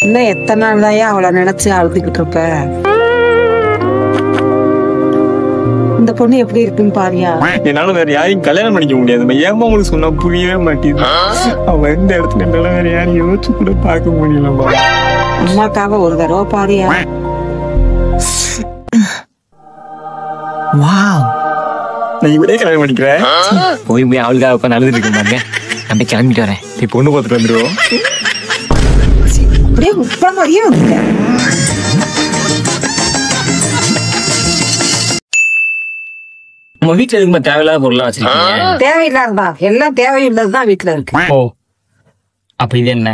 இன்னும் எத்தனை நாள் தான் அவளை நினைச்சு அழுதுகிட்டு இருப்ப? இந்த பொண்ணு எப்படி இருக்குன்னு பாரியா? என்னால வேற யாரையும் கல்யாணம் பண்ணிக்க முடியாது. ஏமா உங்களுக்கு சொன்னா புரியவே மாட்டேங்குது. அவ எந்த இடத்துல என்னால வேற யாரையும் யோசிச்சு கூட பார்க்க முடியலமா. அம்மாக்காக ஒரு தடவை பாரியா? நான் இவரே கல்யாணம் பண்ணிக்கிறேன். போய் போய் அவளுக்காக உட்காந்து அழுதுட்டு இருக்க பாருங்க. நான் கிளம்பிட்டு வரேன். போய் பொண்ணு பார்த்துட்டு வந்துடுவோம். அப்படியே உப்ப மாதிரியே வந்துட்ட. நம்ம வீட்டுல இருக்குமா தேவையில்லாத பொருளா வச்சிருக்கீங்க? தேவையில்லாததா? எல்லாம் தேவையில்லாததான் வீட்டுல இருக்கு. ஓ, அப்ப இது என்ன?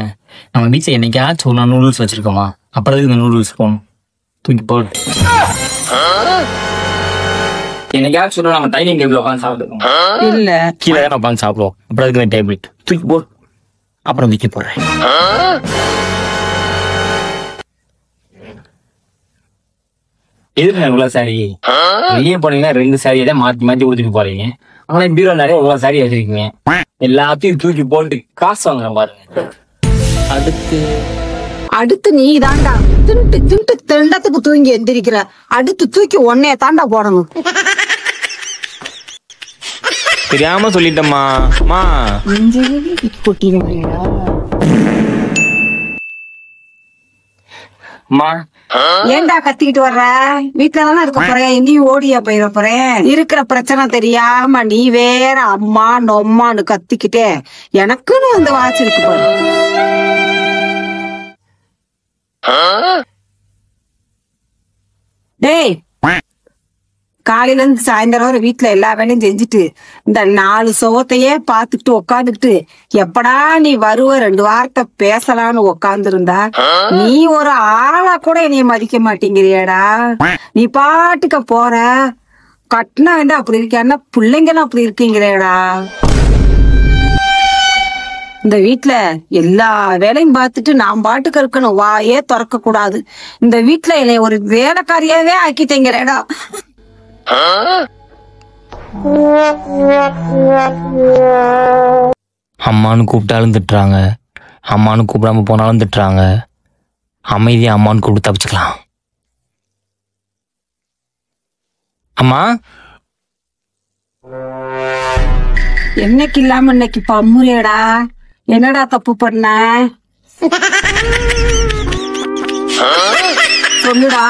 நம்ம வீட்டுல என்னைக்காச்சும் ஒரு நூடுல்ஸ் வச்சிருக்கோமா? அப்புறம் இந்த நூடுல்ஸ் போகணும் தூக்கி போட்டு. என்னைக்காச்சும் சொல்லுவோம் நம்ம டைனிங் டேபிள் உட்காந்து சாப்பிடுவோம். இல்ல, கீழே தான் உட்காந்து சாப்பிடுவோம். அப்புறம் அதுக்கு டேபிள் தூக்கி போட்டு அப்புறம் தூக்கி போடுறேன். எதுக்கு இவ்வளவு சாரி? வெளியே போனீங்கன்னா 2 சாரியை தான் மாத்தி மாத்தி ஊத்திட்டு போறீங்க. ஆனா பீரோ நிறைய இவ்வளவு சாரி வச்சிருக்கீங்க. எல்லாத்தையும் தூக்கி போட்டு காசு வாங்குறேன் பாருங்க. அடுத்து நீ தாண்டா திண்டு திண்டு திண்டத்துக்கு தூங்கி எந்திரிக்கிற. அடுத்து தூக்கி ஒன்னைய தாண்டா போடணும். தெரியாம சொல்லிட்டம்மா. ஏண்டா கத்திக்கிட்டு வர்ற? வீட்டுலதானே இருக்க போறேன். எங்கேயும் ஓடியா போயிட போறேன்? இருக்கிற பிரச்சனை தெரியாம நீ வேற அம்மா நொம்மான்னு கத்திக்கிட்டே எனக்குன்னு வந்து வாச்சிருக்கு பாரு. டேய், காலையில இருந்து சாயந்தரம் வரை வீட்டுல எல்லா வேலையும் செஞ்சுட்டு இந்த 4 சுவத்தையே பாத்துக்கிட்டு உக்காந்துக்கிட்டு எப்படா நீ வருவ 2 வார்த்தை பேசலான்னு உக்காந்து இருந்தா நீ ஒரு ஆளா கூட என்னைய மதிக்க மாட்டேங்கிறியடா. நீ பாட்டுக்க போற. கட்டினா வேண்டா அப்படி இருக்கா, பிள்ளைங்களும் அப்படி இருக்கீங்களேடா. இந்த வீட்டுல எல்லா வேலையும் பார்த்துட்டு நான் பாட்டுக்கு இருக்கணும். வாயே திறக்க கூடாது. இந்த வீட்டுல என்னை ஒரு வேலைக்காரியாவே ஆக்கிட்டேங்கிறேடா. அம்மானு கூப்பிட்டாலும் திட்டுறாங்க, அம்மானு கூப்பிடாம போனாலும் திட்டுறாங்க. அமைதியா அம்மானு கூப்பிட்டு தப்பிச்சுக்கலாம். அம்மா, என்னைக்கு இல்லாம இன்னைக்கு பம்முறியடா. என்னடா தப்பு பண்ண சொல்லுடா.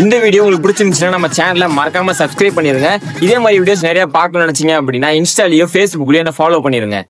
இந்த வீடியோ உங்களுக்கு பிடிச்சிருந்துச்சுன்னா நம்ம சேனலை மறக்காம சப்ஸ்கிரைப் பண்ணிருங்க. இதே மாதிரி வீடியோஸ் நிறைய பார்க்கணும்னு நினைச்சீங்க அப்படின்னா இன்ஸ்டாலயோ ஃபேஸ்புக்லயோ என்ன ஃபாலோ பண்ணிருங்க.